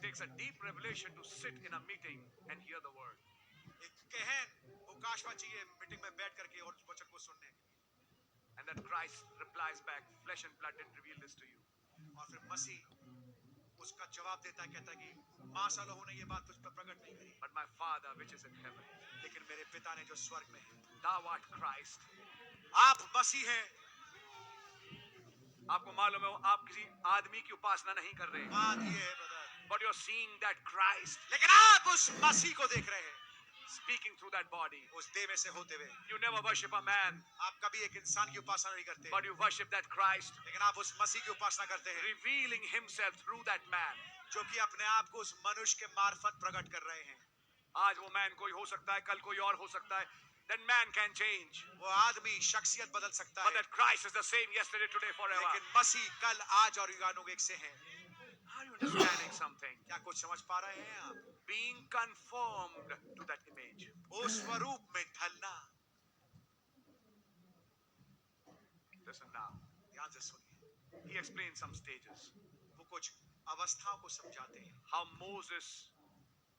takes a deep revelation to sit in a meeting and hear the word. एक गहन प्रकाशवा चाहिए meeting में बैठ करके और वचन को सुनने के लिए। And then Christ replies back, flesh and blood didn't reveal this to you. और फिर मसीह उसका जवाब देता है, कहता है कि मांस और लहू ने ये बात तुझ पर प्रकट नहीं करी, But my Father which is in heaven. लेकिन मेरे पिता ने जो स्वर्ग में है। Thou art Christ. आप मसीह हैं। आपको मालूम है आप किसी आदमी की उपासना नहीं कर रहे, बात ये है brother, but you're seeing that Christ लेकिन आप उस मसीह को देख रहे हैं speaking through that body. उस देह में से होते हुए। You never worship a man, आप कभी एक इंसान की उपासना नहीं करते, but you worship that Christ, लेकिन आप उस मसीह की उपासना करते हैं revealing himself through that man. जो कि अपने आप को उस मनुष्य के मार्फत प्रकट कर रहे हैं। आज वो मैन कोई हो सकता है, कल कोई और हो सकता है. That man can change, वो आदमी शख्सियत बदल सकता but है, that Christ is the same yesterday, today, forever. लेकिन मसीह कल आज और युगानुग एक से हैं। Are you understanding something? क्या कुछ समझ पा रहे हैं आप? Being conformed to that image. उस स्वरूप में ढलना। Listen now. ध्यान से सुनिए, He explains some stages. वो कुछ अवस्थाओं को समझाते हैं। How Moses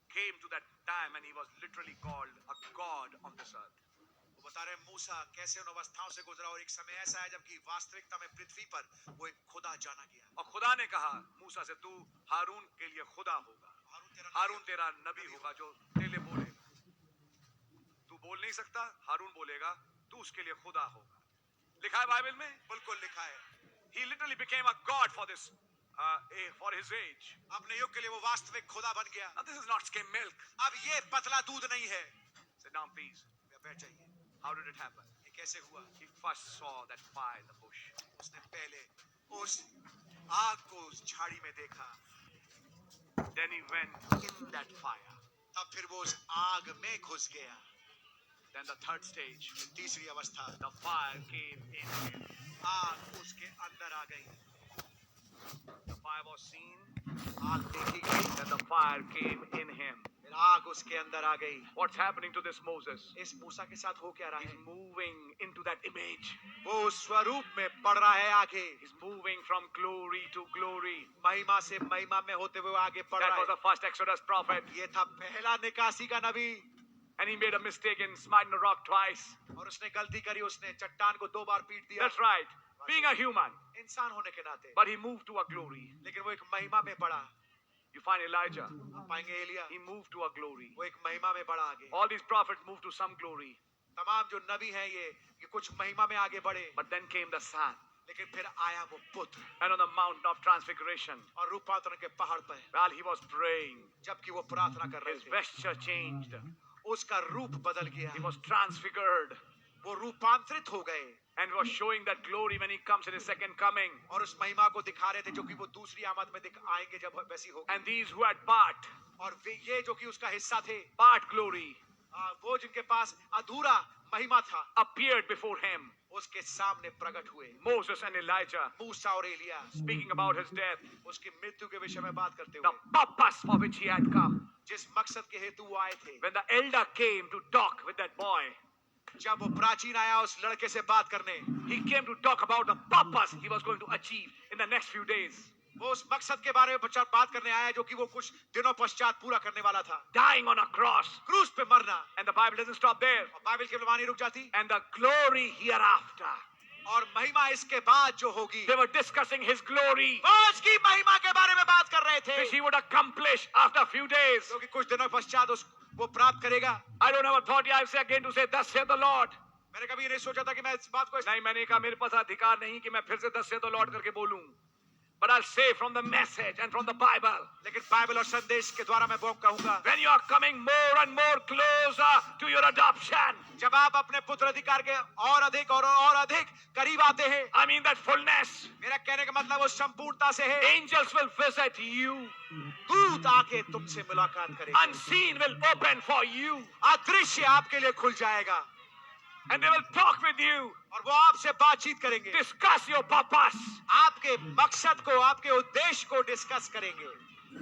came to that time and he was literally called a god on this earth. वो बता रहे हैं मूसा कैसे उन अवस्थाओं से गुजरा और एक समय ऐसा है जबकि वास्तविकता में पृथ्वी पर वो एक खुदा जाना गया। और खुदा ने कहा मूसा से, तू हारून के लिए खुदा होगा, हारून तेरा नबी होगा जो तेरे बोलेगा। तू बोल नहीं सकता, हारून बोलेगा, तू उसके लिए खुदा होगा। लिखा है बाइबल में, बिल्कुल लिखा है। he literally became a god for this for his age. अपने युग के लिए वो वास्तविक खुदा बन गया। Now this is not skim milk. अब ये पतला दूध नहीं है। Sit down please. बैठ जाइए। How did it happen? ये कैसे हुआ? He first saw that fire in the bush. उसने पहले उस आग को उस झाड़ी में देखा, Then he went in that fire. तब फिर वो उस आग में घुस गया। Then the third stage, तीसरी अवस्था, the fire came in him. आग उसके अंदर आ गई। The fire was seen, आग देखी गई, then the fire came in him. फिर आग उसके अंदर आ गई। What's happening to this Moses? इस मूसा के साथ हो क्या रहा He's है? moving into that image. वो उस स्वरूप में पड़ रहा है आगे, He's moving from glory to glory. महिमा से महिमा में होते हुए आगे पड़ That रहा was है। the first Exodus prophet. ये था पहला निकासी का नबी। And he made a mistake in smiting the rock twice. और उसने गलती करी, उसने चट्टान को 2 बार पीट दिया। That's right. Being a human. इंसान होने के नाते, But he moved to a glory. लेकिन वो एक महिमा में बढ़ा। You find Elijah. आप पाएंगे Elia, He moved to a glory. वो एक महिमा में बढ़ा आगे। All these prophets moved to some glory. तमाम जो नबी हैं ये कुछ महिमा में आगे बढ़े, But then came the Son. लेकिन फिर आया वो पुत्र And on the mountain of transfiguration, और रूपांतरण के पहाड़ पर, while he was praying, जबकि वो प्रार्थना कर रहे his थे, vesture changed. उसका रूप बदल गया। He was transfigured. वो रूपांतरित हो गए And was showing that glory when he comes in his second coming. और उस महिमा को दिखा रहे थे जो कि वो दूसरी आमद में आएंगे जब वैसी होगी। And these who had part और वे ये जो कि उसका हिस्सा थे, glory, वो जिनके पास अधूरा महिमा था, appeared before him. उसके सामने प्रकट हुए। Moses and Elijah, मूसा और Elia speaking about his death, उसकी मृत्यु के विषय में बात करते the हुए, purpose for which he had come. जिस मकसद के हेतु वो आए थे। When the elder came to talk with that boy, जब वो प्राचीन आया उस लड़के से बात करने, he came to talk about the purpose he was going to achieve in the next few days. वो उस मकसद के बारे में बात करने आया जो कि वो कुछ दिनों पश्चात पूरा करने वाला था। Dying on a cross. क्रूस पे मरना। And the Bible doesn't stop there. और बाइबल केवल वहां नहीं रुक जाती। And the glory hereafter. और महिमा इसके बाद जो होगी, They were discussing his glory, वो उसकी महिमा के बारे में बात कर रहे थे, which he would accomplish after a few days. जो कि कुछ दिनों पश्चात वो प्राप्त करेगा। I don't have authority, I say again to say, thus saith the Lord. मैंने कभी ये नहीं सोचा था कि मैं इस बात को नहीं, मैंने कहा मेरे पास अधिकार नहीं कि मैं फिर से thus saith the Lord करके बोलूं. But I'll say from the message and from the Bible. लेकिन बाइबल और संदेश के द्वारा मैं वो कहूंगा, When you are coming more and more closer to your adoption, जब आप अपने पुत्र अधिकार के और अधिक करीब आते हैं, I mean that fullness, मेरा कहने का मतलब वो संपूर्णता से है। angels will visit you, दूत आके तुमसे मुलाकात करेगा, unseen will open for you, अदृश्य आपके लिए खुल जाएगा and they will talk with you, और वो आपसे बातचीत करेंगे, discuss your purpose. आपके मकसद को, आपके उद्देश्य को डिस्कस करेंगे।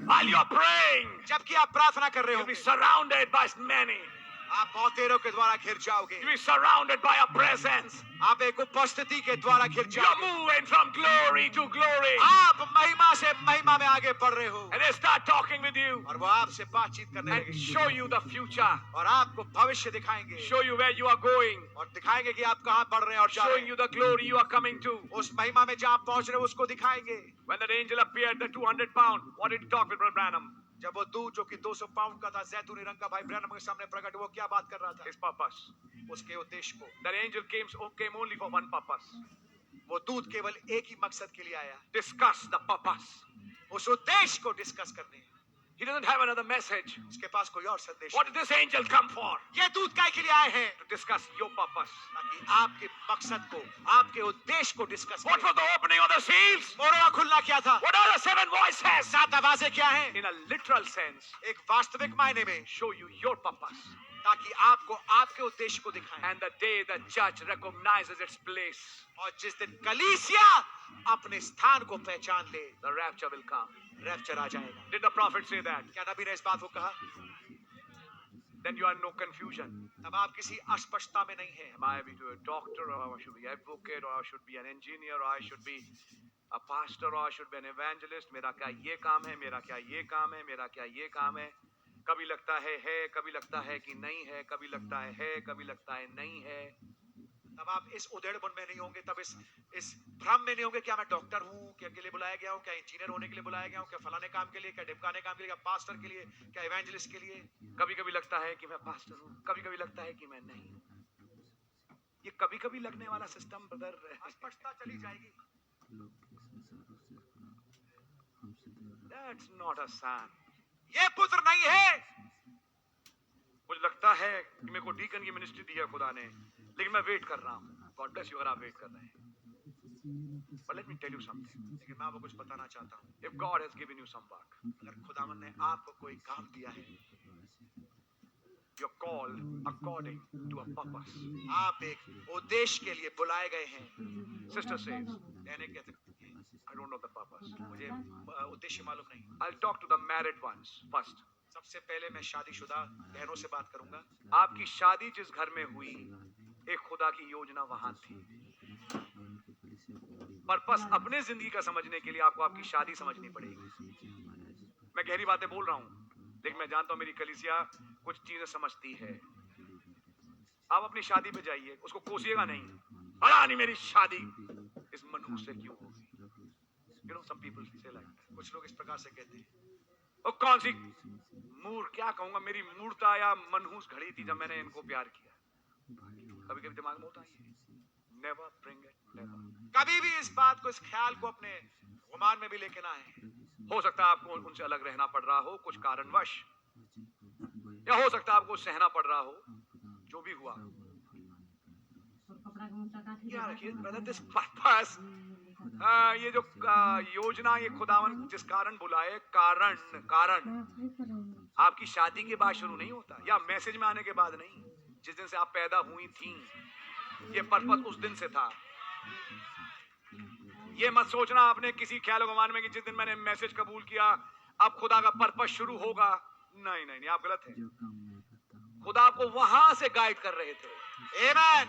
While you are praying, जबकि आप प्रार्थना कर रहे you'll be होंगे, surrounded by many. आप बहुतेरों के द्वारा घिर जाओगे। You'll be surrounded by a presence. आप एक उपस्थिति के द्वारा घिर You're जाओगे। moving from glory to glory. आप महिमा से महिमा में आगे बढ़ रहे हो And they start talking with you और वो आपसे बातचीत करने and लगेंगे show you the future. और आपको भविष्य दिखाएंगे Show you where you are going. और दिखाएंगे कि आप कहाँ बढ़ रहे हैं और जा रहे Showing हैं। you the glory you are coming to. उस महिमा में जहाँ आप पहुंच रहे हो उसको दिखाएंगे। When that angel appeared, the 200 pound, what did he talk with Brother Branham? जब वो दूध जो कि 200 पाउंड का था जैतूनी रंग का भाई ब्रैनम के सामने प्रकट हुआ, क्या बात कर रहा था? His purpose. उसके उद्देश्य को। That angel came only for one purpose. वो दूध केवल एक ही मकसद के लिए आया, Discuss the purpose. उस उद्देश्य को डिस्कस करने। He doesn't have another message. उसके पास कोई और संदेश What did this angel come for? ये दूध काय के लिए आए हैं? To discuss your purpose. ताकि आपके मकसद को, आपके उद्देश्य को डिस्कस What करें। was the opening of the seals? मोरों का खुलना क्या था? What are the 7 voices? 7 आवाजें क्या हैं? In a literal sense, एक वास्तविक मायने में, show you your purpose. ताकि आपको आपके उद्देश्य को दिखाएं। And the day the church recognizes its place, और जिस दिन कलीसिया अपने स्थान को पहचान ले, the rapture will come. Rapture आ जाएगा। Did the prophet say that? क्या नबी ने इस बात को कहा? Then you are in no confusion. तब आप किसी अस्पष्टता में नहीं हैं। Am I be to a doctor, or I should be advocate, or I should be an engineer, or I should be a pastor, or I should be an evangelist? मेरा क्या ये काम है, मेरा क्या ये काम है, मेरा क्या ये काम है? कभी लगता है, कभी लगता है कि नहीं है, कभी लगता है, कभी लगता है नहीं है। तब आप इस उधेड़बुन में नहीं होंगे, तब इस भ्रम में नहीं होंगे, क्या मैं डॉक्टर हूँ, क्या के लिए बुलाया गया हूँ, क्या इंजीनियर होने के लिए बुलाया गया हूँ, क्या फलाने काम के लिए, क्या ढिमकाने काम के लिए, क्या पास्टर के लिए, क्या इवेंजलिस्ट के लिए। कभी कभी लगता है कि मैं पास्टर हूँ, कभी कभी लगता है कि मैं नहीं हूँ। ये कभी कभी लगने वाला सिस्टम ब्रदर, अस्पष्टता चली जाएगी। That's not a son. ये पुत्र नहीं है। मुझे लगता है कि मेरे को डीकन की मिनिस्ट्री दी है खुदा ने, लेकिन मैं वेट कर रहा हूँ। गॉड ब्लेस यू अगर आप वेट कर रहे हैं। But let me tell you something. लेकिन मैं आपको कुछ बताना चाहता हूँ। If God has given you some work, अगर खुदावन ने आपको कोई काम दिया है, you're called according to a purpose. आप एक उद्देश्य के लिए बुलाए गए हैं। Sister says, कहने कहते I don't know the purpose. मुझे उद्देश्य मालूम नहीं। I'll talk to the married ones first. सबसे पहले मैं शादीशुदा बहनों से बात करूंगा। आपकी शादी जिस घर में हुई, एक खुदा की योजना वहां थी। पर्पस अपने जिंदगी का समझने के लिए आपको आपकी शादी समझनी पड़ेगी। मैं गहरी बातें बोल रहा हूँ, लेकिन मैं जानता हूँ मेरी कलीसिया कुछ चीजें समझती है। आप अपनी शादी पे जाइए, उसको कोसिएगा नहीं, बड़ा नहीं मेरी शादी इस मनहूस से क्यों होगी। You know, some people say like that. कुछ लोग इस प्रकार से कहते हैं, और कौन सी क्या कहूंगा, मेरी मूर्ता या मनहूस घड़ी थी जब मैंने इनको प्यार किया। कभी कभी दिमाग में होता है, नेवर ब्रिंग इट, नेवर। कभी भी इस बात को, इस ख्याल को अपने गुमान में भी लेके ना आए। हो सकता है आपको उनसे अलग रहना पड़ रहा हो कुछ कारणवश, या हो सकता है आपको सहना पड़ रहा हो, जो भी हुआ। यार ब्रदर, दिस पर्पस, ये जो योजना, ये खुदावन जिस कारण बुलाए, कारण आपकी शादी के बाद शुरू नहीं होता, या मैसेज में आने के बाद नहीं। जिस दिन से आप पैदा हुई थी, ये पर्पस उस दिन से था। ये मत सोचना आपने किसी ख्याल गुमान में कि जिस दिन मैंने मैसेज कबूल किया अब खुदा का पर्पस शुरू होगा। नहीं नहीं नहीं, आप गलत हैं। खुदा आपको वहां से गाइड कर रहे थे। आमेन।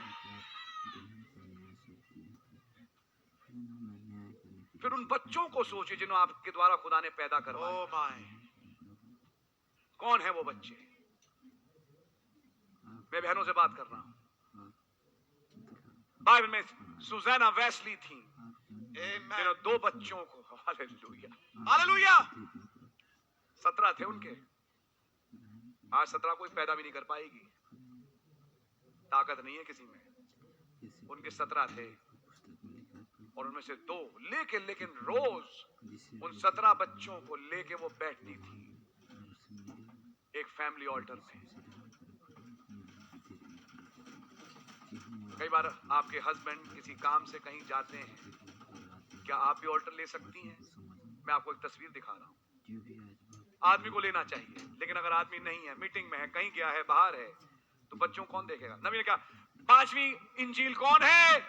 फिर उन बच्चों को सोचिए जिन्हें आपके द्वारा खुदा ने पैदा करवाया। ओह माय, कौन है वो बच्चे? मैं बहनों से बात कर रहा हूं। बाइबल में सुजैना वेस्ली थी, जिन्होंने 2 बच्चों को, हालेलुया हालेलुया, 17 थे उनके। आज 17 कोई पैदा भी नहीं कर पाएगी, ताकत नहीं है किसी में। उनके 17 थे और उनमें से 2 लेकिन रोज उन 17 बच्चों को लेके वो बैठती थी एक फैमिली ऑल्टर में। कई बार आपके हस्बैंड किसी काम से कहीं जाते हैं, क्या आप भी ऑल्टर ले सकती हैं? मैं आपको एक तस्वीर दिखा रहा हूं। आदमी को लेना चाहिए, लेकिन अगर आदमी नहीं है, मीटिंग में है, कहीं गया है, बाहर है, तो बच्चों कौन देखेगा? नबी ने कहा 5वीं इंजील कौन है?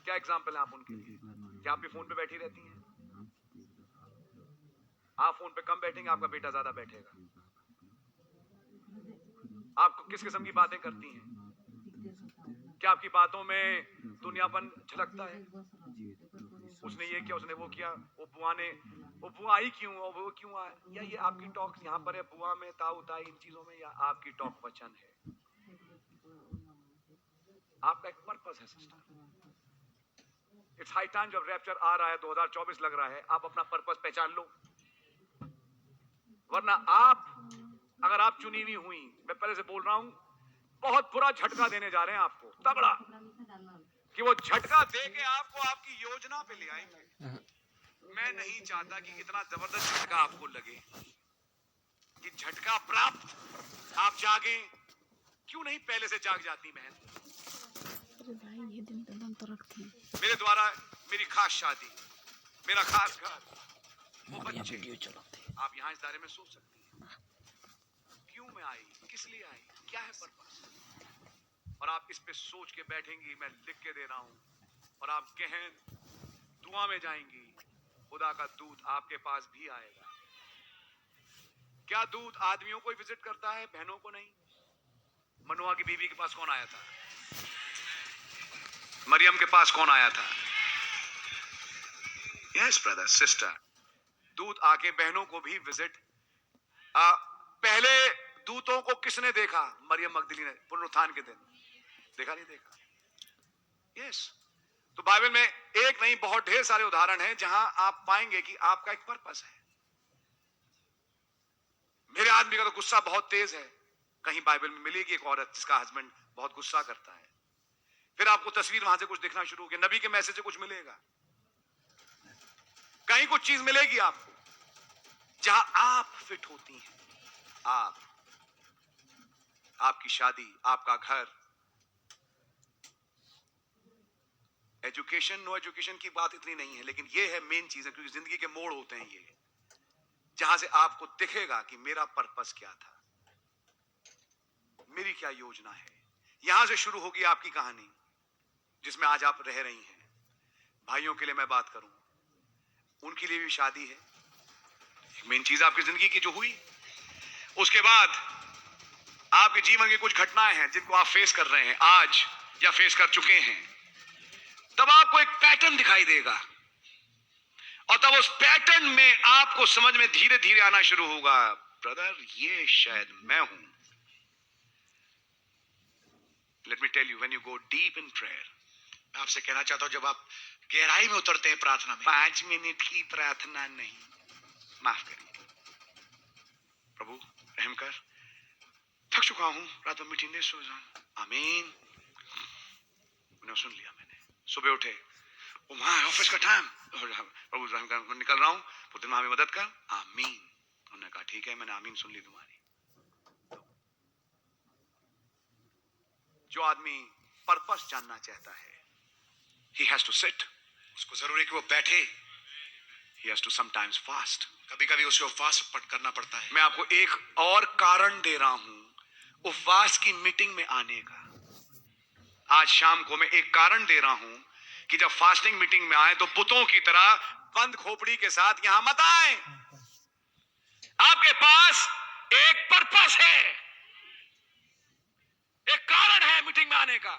क्या एग्जाम्पल है आप उनके लिए? क्या आप भी फोन पे बैठी रहती हैं? आप फोन पे कम बैठेंगे, आपका बेटा ज्यादा बैठेगा। आपको किस किस्म की बातें करती हैं? क्या आपकी बातों में दुनियापन झलकता है? उसने ये किया, उसने वो किया, वो बुआ आई क्यों, और वो क्यों आया? या ये आपकी टॉक यहाँ पर है बुआ में, ताऊ ताई इन चीजों में, या आपकी टॉक वचन है? आपका एक पर्पस है सिस्टर। इट्स हाई टाइम, जब रैप्चर आ रहा है, 2024 लग रहा है, आप अपना पर्पस पहचान लो। वरना अगर आप चुनी हुई हुई, मैं पहले से बोल रहा हूं, बहुत बुरा झटका देने जा रहे हैं आपको, तगड़ा, कि वो झटका दे के आपको आपकी योजना पे ले आएंगे। मैं नहीं चाहता कि इतना जबरदस्त झटका आपको लगे कि झटका प्राप्त आप जागे। क्यों नहीं पहले से जाग जाती बहन? अरे भाई ये दिन तो रखती मेरे द्वारा मेरी खास शादी, मेरा खास घर, वो बच्चे, आप यहाँ इस दायरे में सोच सकती हैं क्यों मैं आई, किस लिए आई, क्या है पर्पस। और आप इस पे सोच के बैठेंगी, मैं लिख के दे रहा हूं, और आप गहन दुआ में जाएंगी, खुदा का दूत आपके पास भी आएगा। क्या दूत आदमियों को ही विजिट करता है, बहनों को नहीं? मनुआ की बीवी के पास कौन आया था? मरियम के पास कौन आया था? यस ब्रदर सिस्टर, दूत आके बहनों को भी विजिट। पहले दूतों को किसने देखा? मरियम मगदली ने, पुनरुत्थान के दिन। देखा नहीं देखा? यस। तो बाइबल में एक नहीं बहुत ढेर सारे उदाहरण हैं जहां आप पाएंगे कि आपका एक पर्पस है। मेरे आदमी का तो गुस्सा बहुत तेज है, कहीं बाइबल में मिलेगी एक औरत जिसका हस्बैंड बहुत गुस्सा करता है, फिर आपको तस्वीर वहां से कुछ दिखना शुरू होगी, नबी के मैसेज से कुछ मिलेगा, कहीं कुछ चीज मिलेगी आपको जहां आप फिट होती हैं। आपकी शादी, आपका घर, एजुकेशन, नो एजुकेशन की बात इतनी नहीं है, लेकिन ये है मेन चीज है, क्योंकि जिंदगी के मोड़ होते हैं ये, जहां से आपको दिखेगा कि मेरा पर्पस क्या था, मेरी क्या योजना है। यहां से शुरू होगी आपकी कहानी जिसमें आज आप रह रही हैं। भाइयों के लिए मैं बात करूं, उनके लिए भी शादी है, मेन चीज आपकी जिंदगी की जो हुई। उसके बाद आपके जीवन की कुछ घटनाएं हैं जिनको आप फेस कर रहे हैं आज या फेस कर चुके हैं। तब आपको एक पैटर्न दिखाई देगा, और तब उस पैटर्न में आपको समझ में धीरे धीरे आना शुरू होगा, ब्रदर ये शायद मैं हूं। Let me tell you, when you go deep in prayer, मैं आपसे कहना चाहता हूं, जब आप गहराई में उतरते हैं प्रार्थना में, 5 मिनट की प्रार्थना नहीं, माफ करिए प्रभु रहम कर, थक चुका हूं, रात में मीटिंग सो जाऊं, आमीन, मैंने सुन लिया, मैंने सुबह उठे, ओ मां ऑफिस का टाइम, प्रभु रहम कर, निकल रहा हूं, पूरे दिन हमें मदद कर, आमीन। उन्होंने कहा ठीक है, मैंने आमीन सुन ली तुम्हारी। जो आदमी पर्पस जानना चाहता है, he has to sit, उसको जरूरी है कि वो बैठे, he has to sometimes fast, कभी-कभी उसको फास्ट करना पड़ता है। मैं आपको एक और कारण दे रहा हूं उपवास की मीटिंग में आने का। आज शाम को मैं एक कारण दे रहा हूं कि जब फास्टिंग मीटिंग में आए तो बुतों की तरह बंद खोपड़ी के साथ यहां मत आए। आपके पास एक पर्पस है, एक कारण है मीटिंग में आने का।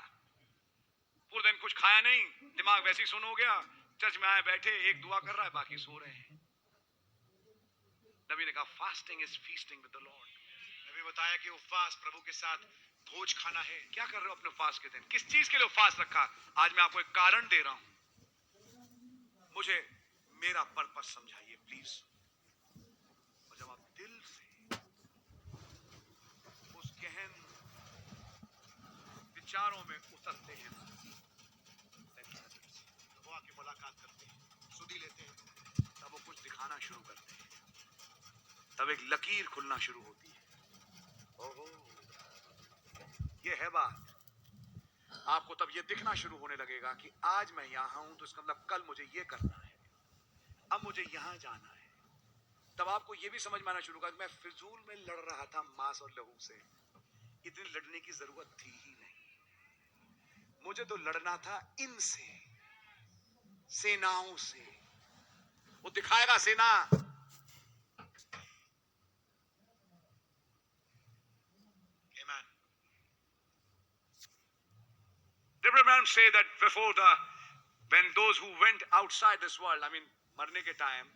पूरे दिन कुछ खाया नहीं, दिमाग वैसे ही सुन हो गया, चर्च में आए बैठे, एक दुआ कर रहा है, बाकी सो रहे हैं। नबी ने कहा fasting is feasting with the Lord. नबी बताया कि उपवास प्रभु के साथ भोज खाना है। क्या कर रहे हो अपने फास्ट के दिन? किस चीज के लिए उपवास रखा? आज मैं आपको एक कारण दे रहा हूं, मुझे मेरा पर्पस समझाइए प्लीज। और जब आप दिल से उस गहन विचारों में उतरते हैं, वो आके मुलाकात करते हैं, सुधी लेते हैं, तब वो कुछ दिखाना शुरू करते हैं, तब एक लकीर खुलना शुरू होती है। ओहो, ये है बात। आपको तब ये दिखना शुरू होने लगेगा कि आज मैं यहां हूं तो इसका मतलब कल मुझे ये करना है, अब मुझे यहां जाना है। तब आपको ये भी समझ में आना शुरू होगा कि मैं फिजूल में लड़ रहा था मांस और लहू से, इतनी लड़ने की जरूरत थी ही नहीं। मुझे तो लड़ना था इनसे, सेनाओं से। वो दिखाएगा सेना, Did Abraham say that when those who went outside this world, I mean, मरने के time,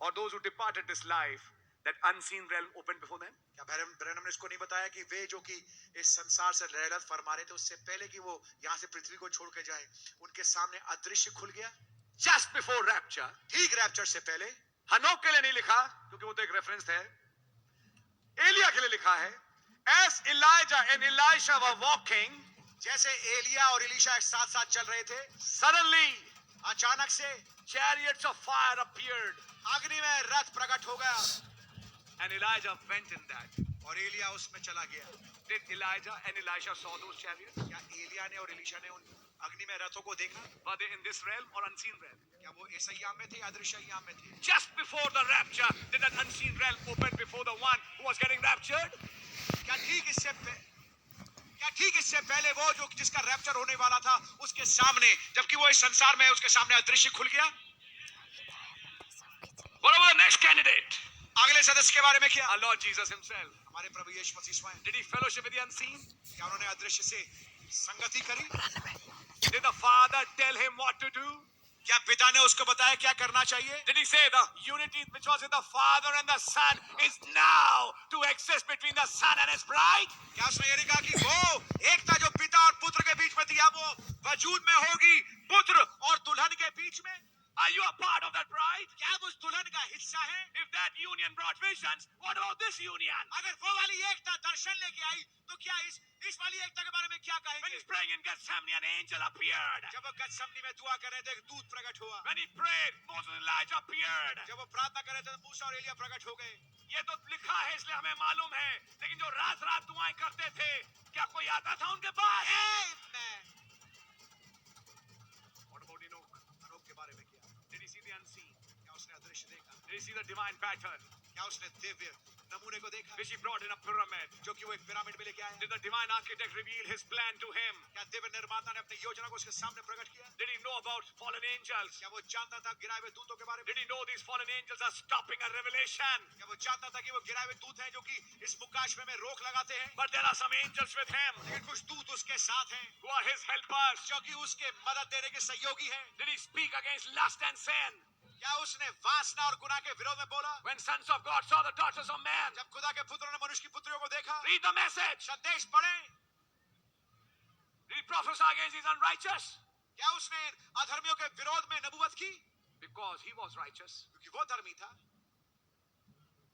or those who departed this life, that unseen realm opened before them? क्या ब्रैनम ने इसको नहीं बताया कि वे जो कि इस संसार से रहलत फरमा रहे थे उससे पहले कि वो यहाँ से पृथ्वी को छोड़ के जाए, उनके सामने अदृश्य खुल गया? Just before rapture, ठीक रैप्चर से पहले। हनोक के लिए नहीं लिखा क्योंकि वो तो एक रेफरेंस है, एलिया के लिए लिखा है, as Elijah and Elisha were walking, जैसे एलिया और एलीशा एक साथ साथ चल रहे थे, suddenly अचानक से chariots of fire appeared, अग्नि में रथ प्रकट हो गया and Elijah went in that. और एलिया उसमें चला गया। Did Elijah and Elisha saw those chariots? क्या एलिया ने और एलीशा ने उन अग्नि में रथों को देखा? Were they in this realm or unseen realm? क्या वो इस अय्याम में थे या अदृश्य अय्याम में थे? Just before the rapture, did that unseen realm open before the one who was getting raptured? क्या ठीक इससे पहले वो जो जिसका रैप्चर होने वाला था उसके सामने, जबकि वो इस संसार में उसके सामने अदृश्य खुल गया? What about the next candidate? अगले सदस्य के बारे में क्या? Our Lord Jesus himself. हमारे प्रभु यीशु मसीह स्वयं। Did he fellowship with the unseen? क्या उन्होंने अदृश्य से संगति करी? Did the Father tell him what to do? क्या पिता ने उसको बताया क्या करना चाहिए? Did he say the unity which was in the Father and the Son is now to exist between the Son and his bride? क्या उसने ये नहीं कहा कि वो एकता जो पिता और पुत्र के बीच में थी अब वो वजूद में होगी पुत्र और दुल्हन के बीच में? Are you a part of that bride? क्या आप उस दुल्हन का हिस्सा हैं? If that union brought visions, what about this union? अगर वो वाली एकता दर्शन लेके आई तो क्या इस वाली एकता के बारे में क्या When कहेंगे? he's praying in Gethsemane, an angel appeared. जब वो गethsemane में दुआ कर रहे थे एक दूत प्रकट हुआ। When he prayed, Moses and Elijah appeared. जब वो प्रार्थना कर रहे थे तो मूसा और एलिया प्रकट हो गए। ये तो लिखा है इसलिए हमें मालूम है, लेकिन जो रात रात दुआएं करते थे, क्या कोई आता था उनके पास? Amen. What about Enoch? अनोख के बारे में क्या? Did he see the unseen? क्या उसने अदृश्य देखा? Did he see the divine pattern? क्या उसने दिव्य नमूने को देखा? Which he brought in a pyramid? जो कि वो एक पिरामिड में लेके आया। Did the divine architect reveal his plan to him? क्या दिव्य निर्माता ने अपनी योजना को उसके सामने प्रकट किया? Did he know about fallen angels? क्या वो जानता था गिराए हुए दूतों के बारे में? Did he know these fallen angels are stopping a revelation? क्या वो जानता था कि वो गिराए हुए दूत हैं जो कि इस मुकाशवे में रोक लगाते हैं? But there are some angels with him लेकिन कुछ दूत उसके साथ हैं who are his helpers. जो कि उसके मदद देने के सहयोगी हैं। Did he speak against lust and sin? क्या उसने वासना और गुनाह के विरोध में बोला? When sons of God saw the daughters of man, जब खुदा के पुत्रों ने मनुष्य की पुत्रियों को देखा, read the message. संदेश पढ़ें। Did he prophesy against these unrighteous? क्या उसने अधर्मियों के विरोध में नबूवत की? Because he was righteous. क्योंकि वो धर्मी था।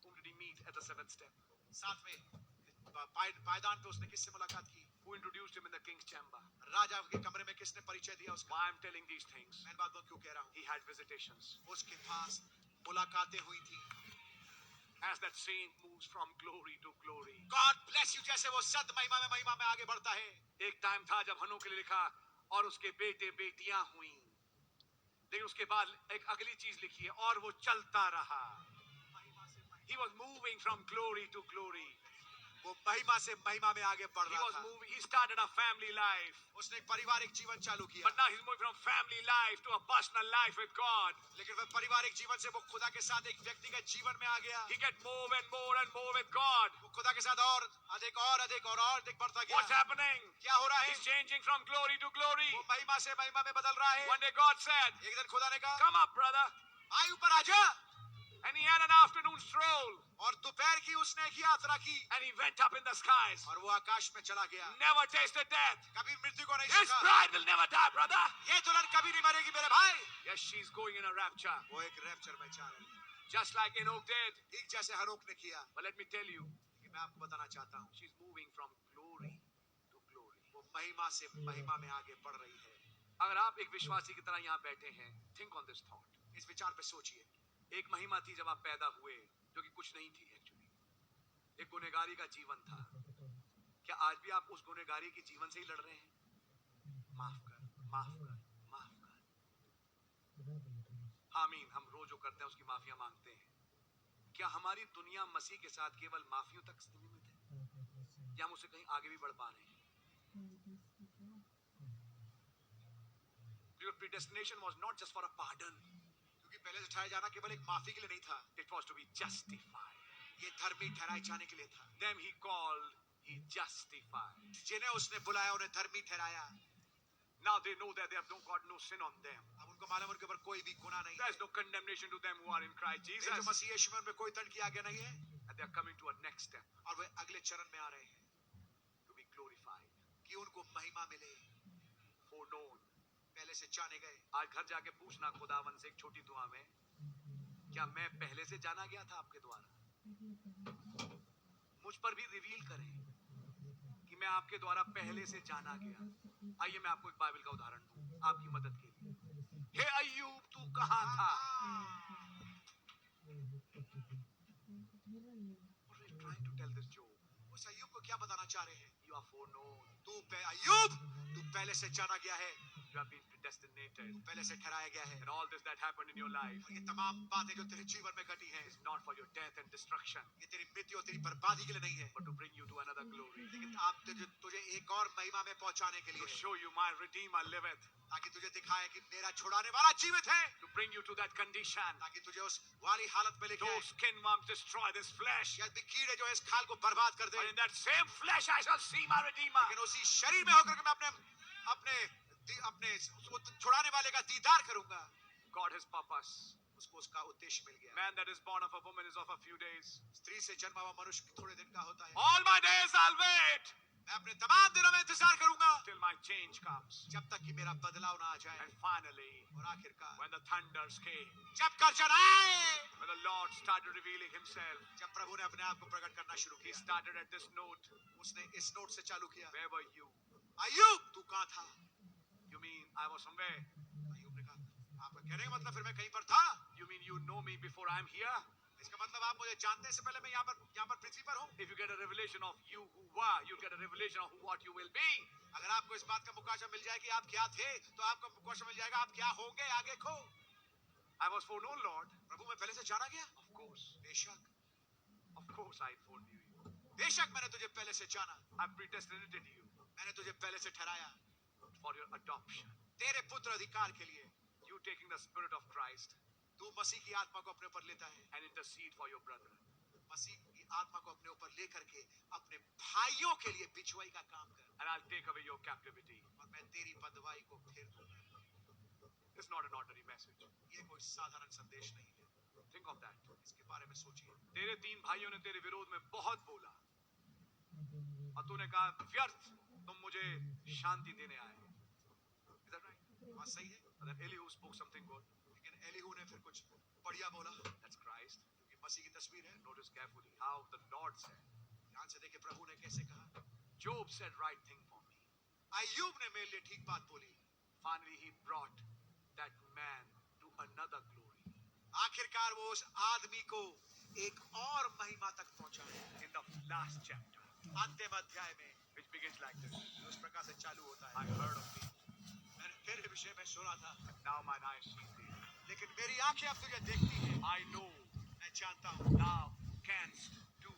Whom did he meet at the seventh step? साथ में पायदान पे उसने किससे मुलाकात की? Who introduced him in the king's chamber? राजा के कमरे में किसने परिचय दिया उसका? Why I'm telling these things? मैं इन बातों को क्यों कह रहा हूँ? He had visitations. उसके पास मुलाकातें हुई थी। As that saint moves from glory to glory. God bless you जैसे वो सद महिमा में आगे बढ़ता है। एक टाइम था जब हनोक के लिए लिखा और उसके बेटे बेटियां हुई, लेकिन उसके बाद एक अगली चीज लिखी है और वो चलता रहा। He was moving from glory to glory. वो महिमा से महिमा में आगे बढ़ He रहा was था। moving. He started a family life, उसने एक पारिवारिक जीवन चालू किया। but now he's moving from family life to a personal life with God. लेकिन वह पारिवारिक जीवन से वो खुदा के साथ एक व्यक्तिगत जीवन में आ गया। He get more and more and more with God. वो खुदा के साथ और अधिक बढ़ता गया। What's happening? क्या हो रहा है? He's changing from glory to glory. वो महिमा से महिमा में बदल रहा है। One day God said, एक दिन खुदा ने कहा, "Come up, brother." आय ऊपर आजा। And he had an afternoon stroll, और दोपहर की उसने एक यात्रा की and he went up in the skies. और वो आकाश में चला गया। Never tasted death. कभी मृत्यु को नहीं His सका। bride will never die, brother. ये दुल्हन कभी नहीं मरेगी मेरे भाई। Yes, she's going in a rapture, वो एक रैप्चर में जा रही है, just like Enoch did. ठीक जैसे हनोक ने किया। But let me tell you, कि मैं आपको बताना चाहता हूँ, she's moving from glory to glory. वो महिमा से महिमा में आगे बढ़ रही है। अगर आप एक विश्वासी की तरह यहाँ बैठे हैं, think on this thought. इस विचार पे सोचिए। एक महिमा थी जब आप पैदा हुए, जो कि कुछ नहीं थी एक्चुअली। एक गुनहगारी का जीवन था। क्या आज भी आप उस गुनहगारी के जीवन से ही लड़ रहे हैं? माफ कर, माफ कर, माफ कर। आमीन। हम रोज जो करते हैं उसकी माफिया मांगते हैं। क्या हमारी दुनिया मसीह के साथ केवल माफियों तक सीमित है, या हम उसे कहीं आगे भी बढ़ पा रहे हैं? Your predestination was not just for a pardon. क्योंकि पहले से ठहराया जाना केवल एक माफी के लिए नहीं था, It was to be justified. ये धर्मी ठहराए जाने के लिए था। Them he called, he justified. जिन्हें उसने बुलाया उन्हें धर्मी ठहराया। Now they know that they have got no sin on them. अब उनको मालूम उनके ऊपर कोई भी गुनाह नहीं है। There's no condemnation to them who are in Christ ये Jesus. जो मसीह यीशु में उनमें कोई दंड की आज्ञा नहीं है And they are coming to a next step और वे अगले चरण में आ रहे हैं to be glorified, कि उनको महिमा मिले, foreknown. पहले से जाने गए। आज घर जाके पूछना खुदावन से एक छोटी दुआ में, क्या मैं पहले से जाना गया था आपके द्वारा? मुझ पर भी रिवील करें कि मैं आपके द्वारा पहले से जाना गया। आइए मैं आपको एक बाइबल का उदाहरण दूं आपकी मदद के लिए। हे अय्यूब, तू कहां था? What are you trying to tell this Job? उस अय्यूब को क्या बताना चाह रहे हैं? You are foreknown. अय्यूब, तू पहले से जाना गया है, You have been predestinated. तू पहले से ठहराया गया है। And all this that happened in your life और ये तमाम बातें जो तेरे जीवन में घटी हैं, is not for your death and destruction, ये तेरी मृत्यु और तेरी बर्बादी के लिए नहीं है, but to bring you to another glory. लेकिन आप तुझे एक और महिमा में पहुंचाने के To लिए, show you my Redeemer liveth. ताकि तुझे दिखाए कि मेरा छुड़ाने वाला जीवित है, To bring you to that condition. ताकि तुझे उस वाली हालत में लेके आए। Those skinworms destroy this flesh. यदि कीड़े जो है इस खाल को बर्बाद कर दे, But in that same flesh I shall see my Redeemer. लेकिन उसी शरीर में होकर के मैं अपने छुड़ाने वाले का दीदार करूंगा। God has purpose. उसको उसका उद्देश्य मिल गया। Man that is born of a woman is of a few days. स्त्री से जन्मा हुआ मनुष्य थोड़े दिन का होता है। All my days I'll wait मैं अपने तमाम दिनों में इंतजार करूंगा till my change comes. जब तक कि मेरा बदलाव ना आ जाए। And finally, और आखिरकार when the thunders came, जब गर्जन आए, when the Lord started revealing himself, जब प्रभु ने अपने आप को प्रकट करना शुरू he किया, started at this note. उसने इस नोट से चालू किया, Where were you? अय्यूब तू कहाँ था? You mean I was somewhere? अय्यूब ने कहा, आपका कहने का मतलब फिर मैं कहीं पर था? You mean you know me before I'm here? इसका मतलब आप मुझे जानने से पहले मैं यहाँ पर पृथ्वी पर हूँ। If you get a revelation of you who were, you'll get a revelation of what you will be. अगर आपको इस बात का मुकाशा मिल जाए कि आप क्या थे, तो आपको मुकाशा मिल जाएगा आप क्या होंगे आगे को। I was foreknown, Lord. प्रभु मैं पहले से जाना गया। Of course. बेशक Of course I foreknew you. बेशक मैंने तुझे पहले से जाना, I predestinated you मैंने तुझे पहले से ठहराया for your adoption. तेरे पुत्र अधिकार के लिए। You taking the spirit of Christ तू मसीह की आत्मा को अपने ऊपर लेता है, and intercede for your brethren. मसीह की आत्मा को अपने ऊपर लेकर के अपने भाइयों के लिए बिछुआई का काम कर, And I'll take away your captivity. और मैं तेरी बंधुआई को फेर दूंगा। It's not an ordinary message. ये कोई साधारण संदेश नहीं है, Think of that. इसके बारे में सोचिए। तेरे 3 भाइयों ने तेरे विरोध में बहुत बोला और तूने कहा व्यर्थ तुम मुझे शांति देने आए। Is that right? बात सही है, And then Elihu spoke something good. लेकिन एलीहू ने फिर कुछ बढ़िया बोला, That's Christ. क्योंकि मसीह की तस्वीर है। Notice carefully how the Lord said. ध्यान से देखिए प्रभु ने कैसे कहा, Job said right thing for me. अय्यूब ने मेरे लिए ठीक बात बोली। Finally he brought that man to another glory. आखिरकार वो उस आदमी को एक और महिमा तक पहुंचाया। In the last chapter, अंतिम अध्याय में, which begins like this. जो इस प्रकार से चालू होता I है, heard of thee, मैंने तेरे विषय में सुना था, now mine eyes see thee. लेकिन मेरी आंखें अब तुझे देखती हैं। I know मैं जानता हूँ, thou canst do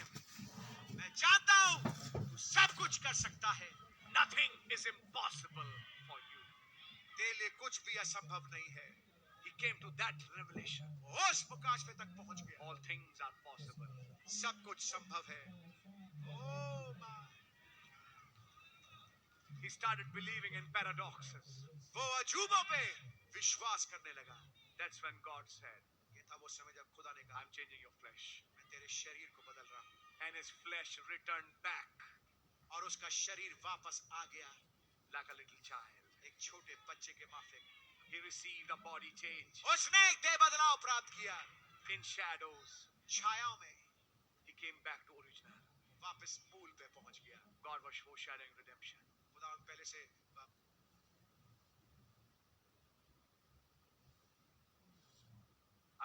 everything. मैं जानता हूँ तू सब कुछ कर सकता है। Nothing is impossible for you. तेरे लिए कुछ भी असंभव नहीं है। He came to that revelation. वो उस मुकाशफे तक पहुंच गया। All things are possible. सब कुछ संभव है। ओ माँ, He started believing in paradoxes. वो अजूबों पे विश्वास करने लगा। That's when God said, ये था वो समय जब खुदा ने कहा, I'm changing your flesh. मैं तेरे शरीर को बदल रहा हूँ। And his flesh returned back और उसका शरीर वापस आ गया, like a little child. एक छोटे बच्चे के माफिक। He received a body change. उसने एक देह बदलाव प्राप्त किया। In shadows, छायाओं में he came back to original. वापस मूल पे पहुंच गया। God was foreshadowing redemption. खुदा पहले से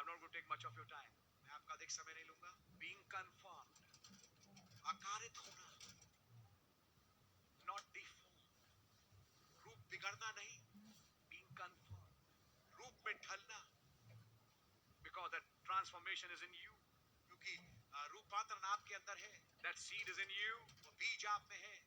I'm not going to take much of your time. मैं आपका अधिक समय नहीं लूंगा। Being confirmed, आकारित होना, not deformed. रूप बिगड़ना नहीं, Being confirmed. रूप में ढलना, Because that transformation is in you. क्योंकि रूपांतरण आपके अंदर है, That seed is in you. वो बीज आप में है।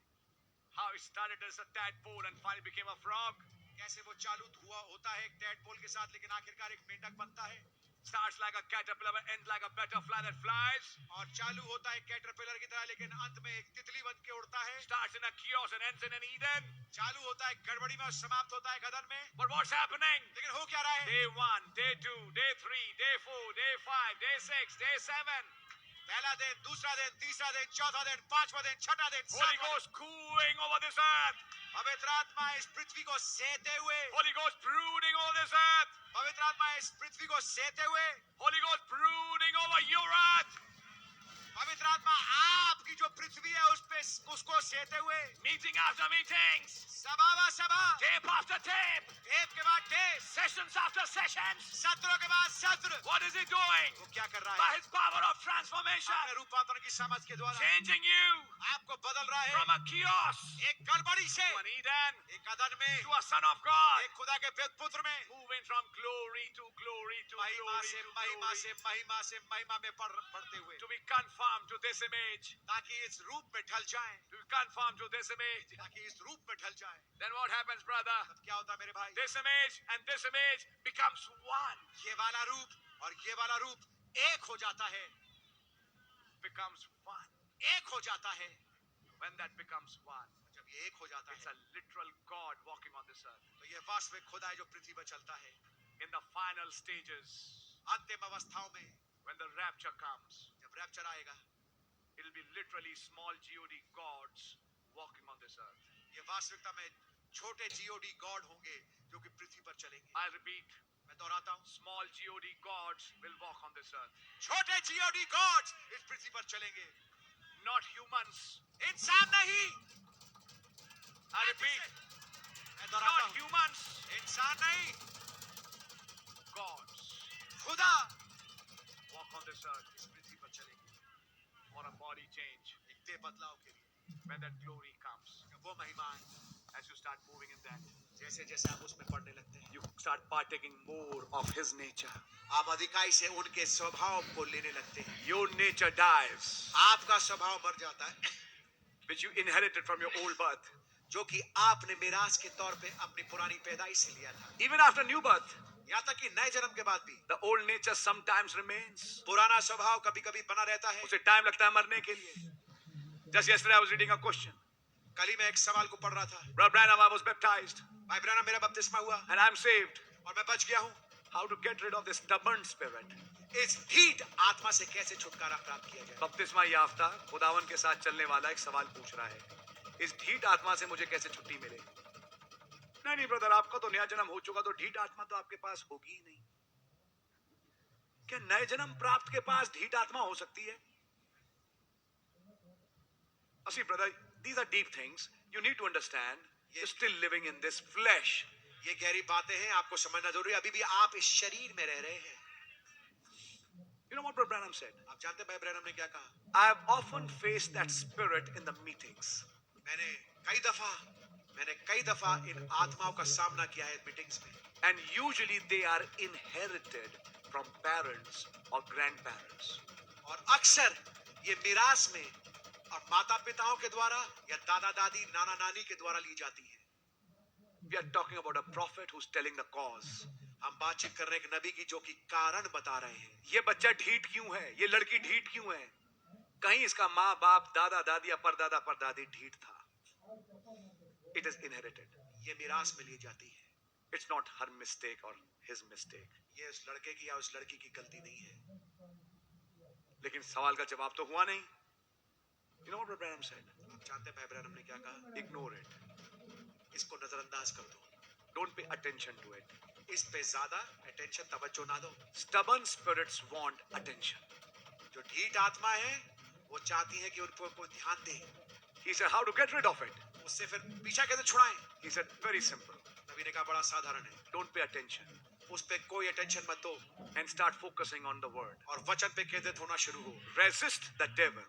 How it started as a tadpole and finally became a frog. कैसे वो चालू हुआ होता है एक टैडपोल के साथ, लेकिन आखिरकार एक मेंढक बनता है। Starts like a caterpillar but ends like a butterfly that flies. और चालू होता है कैटरपिलर की तरह, लेकिन अंत में एक तितली बन के उड़ता है। Starts in a chaos and ends in an Eden. चालू होता है गड़बड़ी में और समाप्त होता है गदर में। But what's happening? लेकिन हो क्या रहा है? Day 1, day 2, day 3, day 4, day 5, day 6, day 7. पहला दिन, दूसरा दिन, तीसरा दिन, चौथा दिन, पांचवा दिन, छठा दिन, Holy सातवां दिन। Ghost cooling over this earth. पवित्र आत्मा इस पृथ्वी को सहते हुए, Holy Ghost brooding over this earth. पवित्र आत्मा इस पृथ्वी को सहते हुए, Holy Ghost brooding over your earth. पवित्र आत्मा आपकी जो पृथ्वी है उस पे उसको सहते हुए, Meeting after meetings. सभा व सभा, Tape after tape. टेप के बाद टेप, Sessions after sessions. सत्रों के बाद सत्र। What is he doing? वो क्या कर रहा By है? his power of transformation. अपने रूपांतरण की समझ के द्वारा Changing you आपको बदल रहा है from a chaos एक गड़बड़ी से to an Eden, एक अदन में, to a son of God. एक खुदा के पुत्र में, Moving from glory to glory to महिमा glory से to महिमा glory. से महिमा से महिमा में बढ़ते हुए, To be conformed to this image. ताकि इस रूप में ढल जाएं, To be conformed to this image. ताकि इस रूप में ढल जाएं। Then what happens, brother? तब क्या होता है मेरे भाई? This image and this image becomes one. ये वाला रूप और ये वाला रूप एक हो जाता है, Becomes one. एक हो जाता है। When that becomes one, जब ये एक हो जाता it's है a literal God walking on this earth. तो ये वास्तविक खुदा है जो पृथ्वी पर चलता है। In the final stages, अंतिम अवस्थाओं में when the rapture comes, जब रैप्चर आएगा, it'll be literally small God gods walking on this earth. ये वास्तविकता में छोटे जीओडी गॉड होंगे जो कि पृथ्वी पर चलेंगे। I repeat, मैं दोहराता हूँ, small God gods will walk on this earth. छोटे जीओडी गॉड्स इस पृथ्वी पर चलेंगे, Not humans. इंसान नहीं। I repeat, मैं दोहराता not हूँ, humans. इंसान नहीं, Gods खुदा walk on this earth इस पृथ्वी पर चलेंगे for a body change. एक देह बदलाव के लिए। When that glory comes, जब वो महिमा आए, as you start moving in that, जैसे जैसे आप उसमें पढ़ने लगते हैं, you start partaking more of His nature. आप अधिकाई से उनके स्वभाव को लेने लगते हैं। Your nature dies, आपका स्वभाव मर जाता है, which you inherited from your old birth. जो कि आपने मिरास के तौर पे अपनी पुरानी पैदाइश से लिया था। Even after new birth, यहाँ तक कि नए जन्म के बाद भी the old nature sometimes remains. पुराना स्वभाव कभी-कभी बना रहता है। उसे time लगता है मरने के लिए. Just yesterday I was reading a question. कल ही मैं एक सवाल को पढ़ रहा था। Brother Branham, I was baptized भाई ब्रैनम मेरा बपतिस्मा हुआ and I'm saved. और मैं बच गया हूँ। How to get rid of this stubborn spirit? इस ढीठ आत्मा से कैसे छुटकारा प्राप्त किया जाए? बपतिस्मा याफ्ता खुदावन के साथ चलने वाला एक सवाल पूछ रहा है, इस ढीठ आत्मा से मुझे कैसे छुट्टी मिले? नहीं ब्रदर, आपका तो नया जन्म हो चुका, तो ढीठ आत्मा तो आपके पास होगी ही नहीं। क्या नए जन्म प्राप्त के पास ढीठ आत्मा हो सकती है? See brother, these are deep things. You need to understand. You're still living in this flesh. ये गहरी बातें हैं, आपको समझना जरूरी है। अभी भी आप इस शरीर में रह रहे हैं। You know what Brother Branham said? आप जानते हैं भाई ब्रैनम ने क्या कहा? I have often faced that spirit in the meetings. मैंने कई दफा इन आत्माओं का सामना किया है मीटिंग्स में। And usually they are inherited from parents or grandparents. और अक्सर ये मिरास में और माता पिताओं के द्वारा या दादा दादी नाना नानी के द्वारा ली जाती है। We are talking about a prophet who's telling the cause. हम बातचीत कर रहे हैं एक नबी की जो कि कारण बता रहे हैं। ये बच्चा ढीठ क्यों है? ये लड़की ढीठ क्यों है? कहीं इसका माँ बाप दादा दादी या परदादा परदादी ढीठ था। It is inherited. ये मिरास में ली जाती है। It's not her mistake or his mistake. ये उस लड़के की या उस लड़की की गलती नहीं है। लेकिन सवाल का जवाब तो हुआ नहीं। You know what Brother Branham said? आप जानते हैं भाई ब्रैनम ने क्या कहा? Ignore it. इसको नजरअंदाज कर दो। Don't pay attention to it. इस पे ज्यादा अटेंशन तवज्जो ना दो। Stubborn spirits want attention. जो ढीठ आत्मा है वो चाहती है कि उनको कोई ध्यान दे। He said, how to get rid of it? उससे फिर पीछा कैसे छुड़ाएं? He said, very simple. नबी ने कहा बड़ा साधारण है। Don't pay attention उस पे कोई अटेंशन मत दो and start focusing on the word. और वचन पे केंद्रित होना शुरू हो। Resist the devil.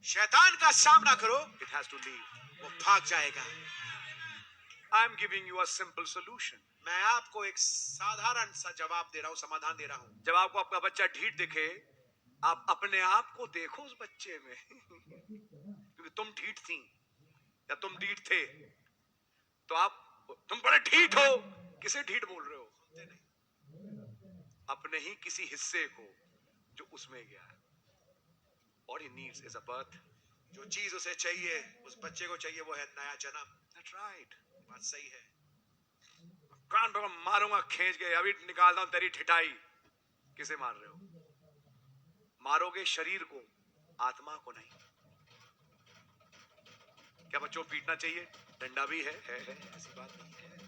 शैतान का सामना करो, It has to leave. वो भाग जाएगा। I'm giving you a simple solution. मैं आपको एक साधारण सा जवाब दे रहा हूँ, समाधान दे रहा हूँ। जब आपको आपका बच्चा ढीठ दिखे, आप अपने आप को देखो उस बच्चे में। क्योंकि तुम ढीठ थी या तुम ढीठ थे, तो तुम बड़े ढीठ हो। किसे ढीठ बोल रहे हो? अपने ही किसी हिस्से को जो उसमें गया। What he needs is a birth. जो चीज उसे चाहिए, उस बच्चे को चाहिए, वो है नया जन्म। That's right. बात सही है। कान पर मारूंगा खींच के, अभी निकालता हूं तेरी ठिठाई। किसे मार रहे हो? मारोगे शरीर को, आत्मा को नहीं। क्या बच्चों को पीटना चाहिए? डंडा भी है, ऐसी बात नहीं है।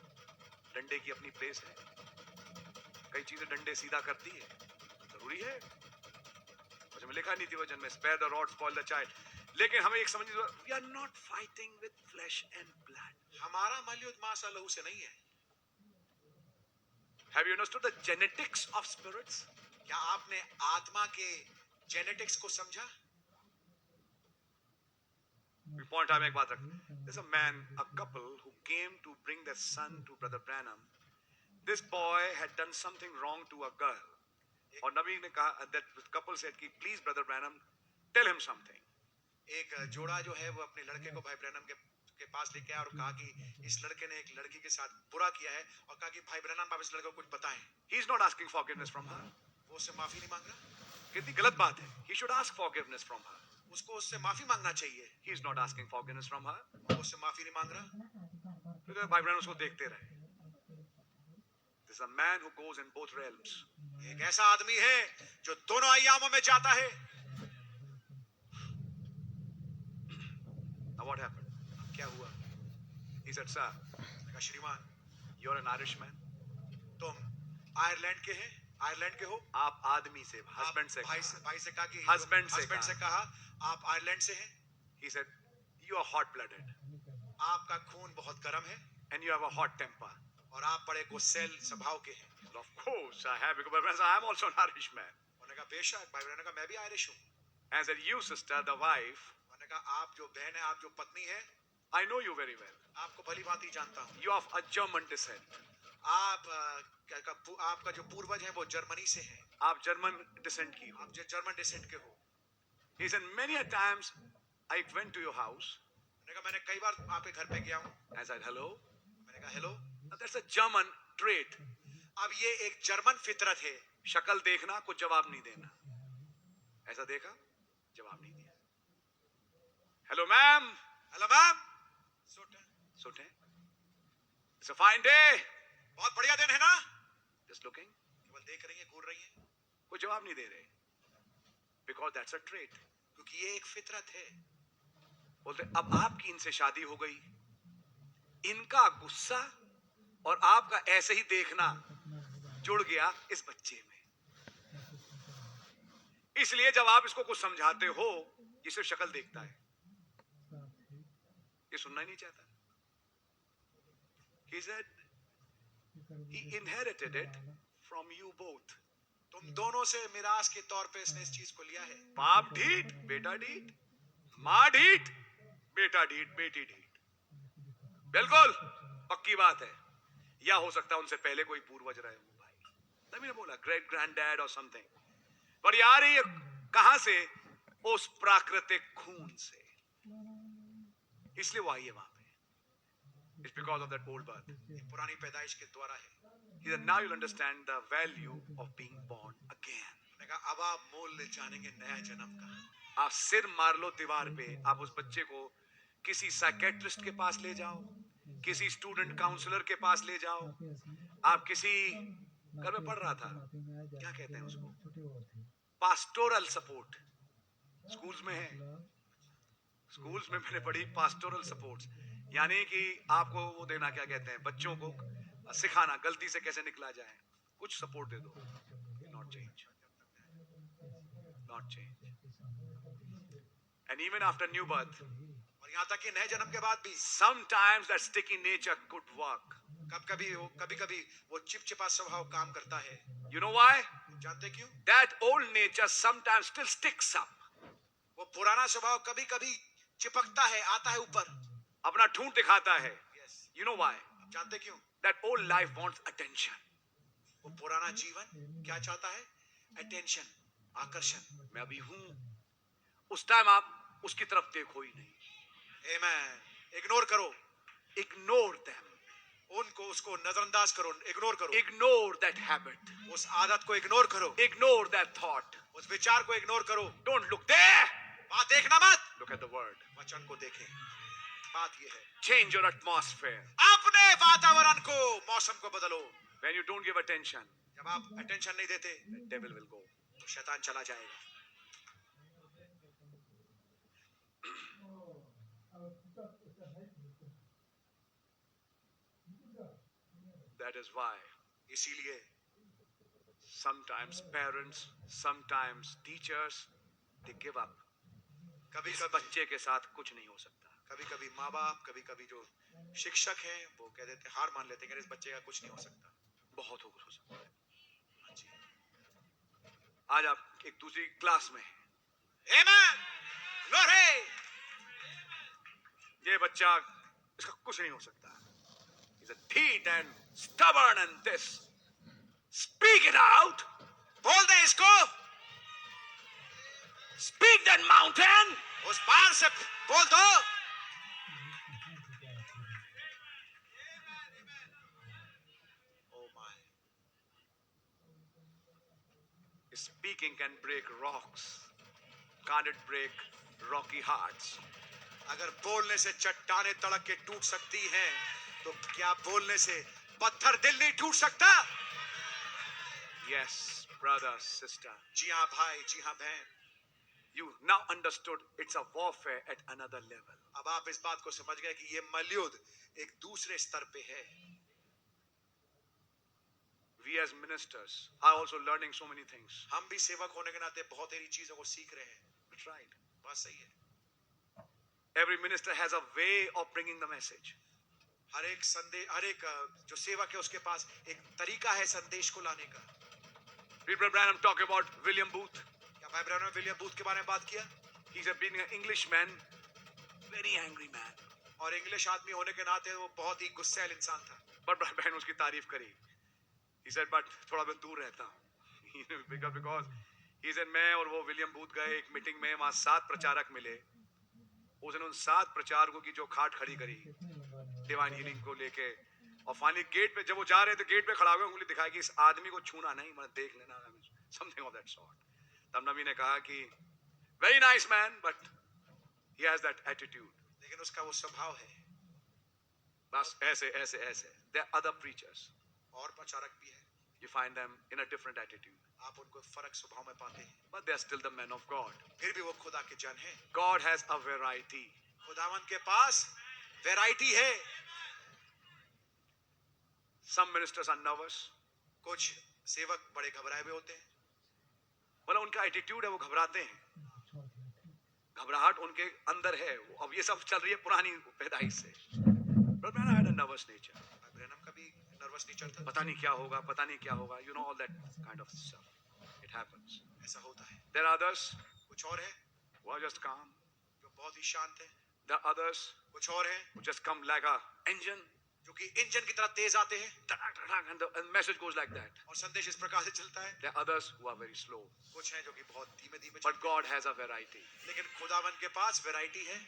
डंडे की अपनी प्लेस है। कई चीजें डंडे सीधा करती है, जरूरी है। मुझे में लिखा नहीं थी वचन में, spare the rod spoil the child. लेकिन हमें एक समझ, we are not fighting with flesh and blood. हमारा मल्लयुद्ध मांस और लहू से नहीं है। Have you understood the genetics of spirits? क्या आपने आत्मा के जेनेटिक्स को समझा? पॉइंट में एक बात रख। There's a man, a couple who came to bring their son to Brother Branham. This boy had done something wrong to a girl. और नबी ने कहा, that couple said कि please Brother Branham, tell him something. एक जोड़ा जो है वो अपने लड़के को भाई ब्रैनम के पास लेके आया और कहा कि इस लड़के ने एक लड़की के साथ बुरा किया है, और कहा कि भाई ब्रैनम आप इस लड़के को कुछ बताएं। He is not asking forgiveness from her. वो उससे माफी नहीं मांग रहा। कितनी गलत बात है। He should ask forgiveness from her. उसको उससे माफी मांगना चाहिए। He is not asking forgiveness from her. वो उससे माफी नहीं मांग रहा। तो भाई ब्रैनम उसको देखते रहे। This is a man who goes in both realms. एक ऐसा आदमी है जो दोनों आयामों में जाता है। Now what happened? क्या हुआ? He said, sir, मैंने कहा श्रीमान, you're an Irishman. तुम आयरलैंड के हैं, आयरलैंड के हो। आप आदमी से, हस्बैंड से, भाई से कहा कि हस्बैंड से कहा आप आयरलैंड से हैं। He said, you are hot-blooded आपका खून बहुत गर्म है and you have a hot temper. और आप बड़े गुस्सैल स्वभाव के हैं। Of course, I have, because I am also an Irishman. उन्होंने कहा बेशक। भाई ब्रैनम ने कहा मैं भी आयरिश हूँ। And said, you sister, the wife, उन्होंने कहा आप जो बहन है, आप जो पत्नी है, I know you very well. आपको भली भांति जानता हूँ। You are of a German descent. आपका जो पूर्वज है वो जर्मनी से है। आप जर्मन डिसेंट की हो। आप जर्मन डिसेंट के हो। He said, many a times I went to your house. मैंने कई बार आपके घर पे गया हूँ। I said, hello. मैंने कहा hello. Now, that's a German trait. अब ये एक जर्मन फितरत है। शक्ल देखना, कुछ जवाब नहीं देना। ऐसा देखा, जवाब नहीं दिया। Hello ma'am. Hello ma'am. Sauté. It's a fine day. बहुत बढ़िया दिन है ना? Just looking. केवल देख रही है, घूर रही है। कोई जवाब नहीं दे रहे। Because that's a trait. क्योंकि ये एक फितरत है। बोलते अब आपकी इनसे शादी हो गई, इनका गुस्सा और आपका ऐसे ही देखना जुड़ गया इस बच्चे में। इसलिए जब आप इसको कुछ समझाते हो, ये सिर्फ शक्ल देखता है, ये सुनना ही नहीं चाहता। He said he inherited it from you both. तुम दोनों से मिरास के तौर पे इसने इस चीज को लिया है। बाप ढीठ, बेटा ढीठ, माँ ढीठ, बेटा ढीठ, बेटी ढीठ। बिल्कुल पक्की बात है। या हो सकता है उनसे पहले कोई पूर्वज रहे हो भाई। तभी ने बोला ग्रेट ग्रैंडडैड और समथिंग। पर ये आ रही है कहां से? उस प्राकृतिक खून से। इसलिए वो आई है वहां पे। It's because of that old birth. पुरानी पैदाइश के द्वारा है। He said, now you'll understand the value of being born again. मैंने कहा अब आप मूल्य जानेंगे नया जन्म का। आप सिर मार लो दीवार पे, आप उस बच्चे को किसी साइकेट्रिस्ट के पास ले जाओ, किसी स्टूडेंट काउंसलर के पास ले जाओ, आप किसी घर में पढ़ रहा था, क्या कहते हैं उसको, पास्टोरल सपोर्ट। स्कूल्स में है, स्कूल्स में मैंने पढ़ी पास्टोरल सपोर्ट, यानी कि आपको वो देना, क्या कहते हैं, बच्चों को सिखाना गलती से कैसे निकला जाए, कुछ सपोर्ट दे दो। Not change, not change. And even after new birth, और यहाँ तक कि नए जन्म के बाद भी sometimes that sticky nature could work. कभी-कभी वो चिपचिपा स्वभाव काम करता है। You know why? जानते क्यों? That old nature sometimes still sticks up. वो पुराना स्वभाव कभी-कभी चिपकता है, आता है ऊपर, अपना ठूंठ दिखाता है। Yes. You know why? जानते क्यों? That old life wants attention. वो पुराना जीवन क्या चाहता है? Attention, आकर्षण। मैं अभी हूं, उस टाइम आप उसकी तरफ देखो ही नहीं। Amen. इग्नोर करो, Ignore them. उसको नजरअंदाज करो, इग्नोर करो। Ignore that habit. उस आदत को इग्नोर करो, Ignore that thought. उस विचार को इग्नोर करो। Don't look there. वहां देखना मत, Look at the word. वचन को देखें। बात ये है, change your atmosphere. अपने वातावरण को, मौसम को बदलो। When you don't give attention, जब आप अटेंशन नहीं देते, the devil will go. तो शैतान चला जाएगा। That is why इसीलिए sometimes parents, sometimes teachers, they give up. कभी इस कभी बच्चे के साथ कुछ नहीं हो सकता. कभी कभी माँ बाप, कभी कभी जो शिक्षक हैं वो कह देते, हार मान लेते हैं कि इस बच्चे का कुछ नहीं हो सकता। बहुत हो कुछ हो सकता है. हाँ जी, आज आप एक दूसरी क्लास में हैं. आमेन, ग्लोरी। ये बच्चा, इसका कुछ नहीं हो सकता. He's a teeth and stubborn and this. Speak it out. बोल दे इसको, Speak that mountain. उस पार से बोल दो। Oh my, Speaking can break rocks. Can't it break rocky hearts? अगर बोलने से चट्टाने तड़क के टूट सकती हैं, तो क्या बोलने से पत्थर दिल नहीं टूट सकता? Yes, brother, sister. जी हाँ भाई, जी हाँ बहन। You now understood it's a warfare at another level. अब आप इस बात को समझ गए कि ये मलयुद्ध एक दूसरे स्तर पे है। We as ministers are also learning so many things. हम भी सेवक होने के नाते बहुत सारी चीजों को सीख रहे हैं। That's right. बात सही है। Every minister has a way of bringing the message. हर एक जो सेवक है उसके पास एक तरीका है संदेश को लाने का। Brother Branham talked about William Booth. क्या भाई ब्रैनम ने विलियम बूथ के बारे में बात किया? He's being an Englishman, very angry man. और इंग्लिश आदमी होने के नाते वो बहुत ही गुस्सैल इंसान था। But Brother Branham उसकी तारीफ करी. He said, but थोड़ा मैं दूर रहता हूँ. Because he said, मैं और वो विलियम बूथ गए एक मीटिंग में, वहाँ 7 प्रचारक मिले. उसने उन 7 प्रचारकों की जो खाट खड़ी करी डिवाइन हीलिंग को लेके, और फाइनली गेट पे जब वो जा रहे थे, गेट पे खड़ा हुआ उंगली दिखाई कि इस आदमी को छूना नहीं, मतलब देख लेना, समथिंग ऑफ दैट सॉर्ट. तब नबी ने कहा कि very nice man but he has that attitude. लेकिन उसका वो स्वभाव है। बस ऐसे ऐसे ऐसे. देयर आर अदर प्रीचर्स, और प्रचारक भी है, you find them in a different attitude, आप उनको फर्क स्वभाव में पाते हैं, but they are still the men of God. फिर भी वो खुदा के जन हैं। God has a variety. खुदावंत के पास वैरायटी है। Some ministers are nervous. कुछ सेवक बड़े घबराए हुए होते हैं। मतलब उनका एटीट्यूड है, वो घबराते हैं, घबराहट उनके अंदर है. अब ये सब चल रही है पुरानी पैदाइश से. But man, I had a nervous nature. Branham का भी नर्वस नेचर था। पता नहीं क्या होगा, पता नहीं क्या होगा. You know all that kind of stuff. It happens. ऐसा होता है। There are others कुछ और है who are just calm. जो बहुत ही शांत है, There are others कुछ और है who just come like a engine, जो कि इंजन की तरह तेज आते हैं and the message goes like that. और संदेश इस प्रकार से चलता है। There are others who are very slow. कुछ हैं जो कि बहुत धीमे धीमे But God has a variety. लेकिन खुदावंत के पास वैरायटी है।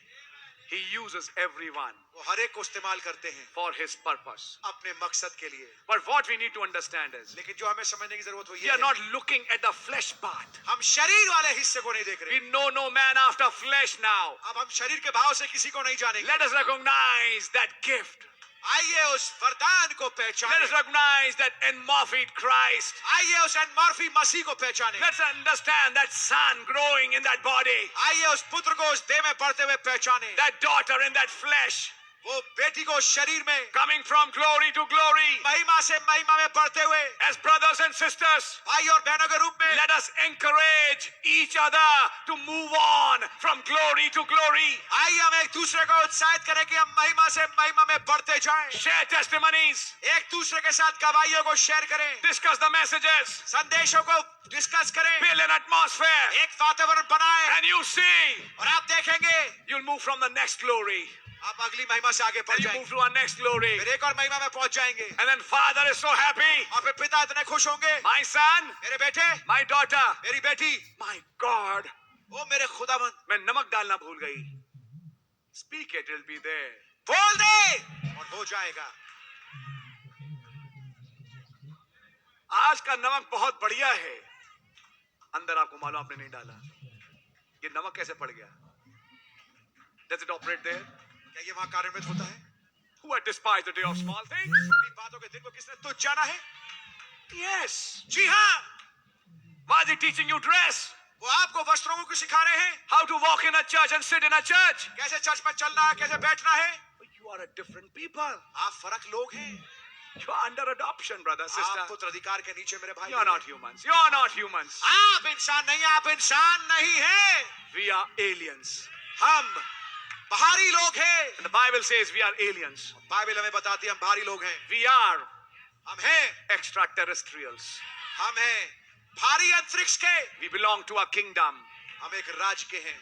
He uses everyone वो हर एक को इस्तेमाल करते हैं for His purpose. अपने मकसद के लिए। But what we need to understand is, लेकिन जो हमें समझने की जरूरत हो we ये are है, not looking at the flesh part. हम शरीर वाले हिस्से को नहीं देख We रहे। know no man after flesh now. अब हम शरीर के भाव से किसी को नहीं जानेंगे। Let us recognize that gift. आइए उस वरदान को Let us पहचानें। recognize that enmorphied Christ. आइए उस एनमॉर्फी मसीह को पहचानें। Let's understand that son growing in that body, आइए उस पुत्र को उस देह में बढ़ते हुए पहचानें। that daughter in that flesh, वो बेटी को शरीर में coming from glory to glory. महिमा से महिमा में बढ़ते हुए As brothers and sisters, भाई और बहनों के रूप में let us encourage each other to move on from glory to glory. आइए हम एक दूसरे को उत्साहित करें कि हम महिमा से महिमा में बढ़ते जाएं। Share testimonies, एक दूसरे के साथ गवाहियों को शेयर करें, discuss the messages, संदेशों को डिस्कस करें, build an atmosphere, एक वातावरण बनाएं and you see, और आप देखेंगे you'll move from the next glory. आप अगली महिमा से आगे बढ़ And you जाएंगे, move to our next glory. फिर एक और महिमा में पहुंच जाएंगे And then Father is so happy. और फिर पिता इतने खुश होंगे, My son, मेरे बेटे, my daughter, मेरी बेटी, my God. ओ मेरे खुदावंद, मैं नमक डालना भूल गई. Speak it, it'll be there. बोल दे और हो जाएगा। आज का नमक बहुत बढ़िया है, अंदर आपको मालूम आपने नहीं डाला. ये नमक कैसे पड़ गया? Does it operate there? क्या ये वहां कार्यान्वित होता है? Who had despised the day of small things? छोटी बातों के दिन को किसने तुच्छ जाना है? Yes. जी हाँ, Why is he teaching you dress? वो आपको वस्त्रों को सिखा रहे हैं, How to walk in a church and sit in a church? कैसे चर्च में चलना है, कैसे बैठना है। You are a different people. आप फर्क लोग हैं। You are under adoption, brother, आप sister. पुत्र अधिकार के नीचे मेरे भाई। You are not humans. You are not humans. आप इंसान नहीं, आप इंसान नहीं हैं। We are aliens. हम बाहरी लोग हैं। And the Bible says we are aliens. Bible हमें बताती है हम बाहरी लोग हैं। We are हम हैं, extraterrestrials. हम हैं भारी अंतरिक्ष के। We belong to a kingdom. हम एक राज के हैं।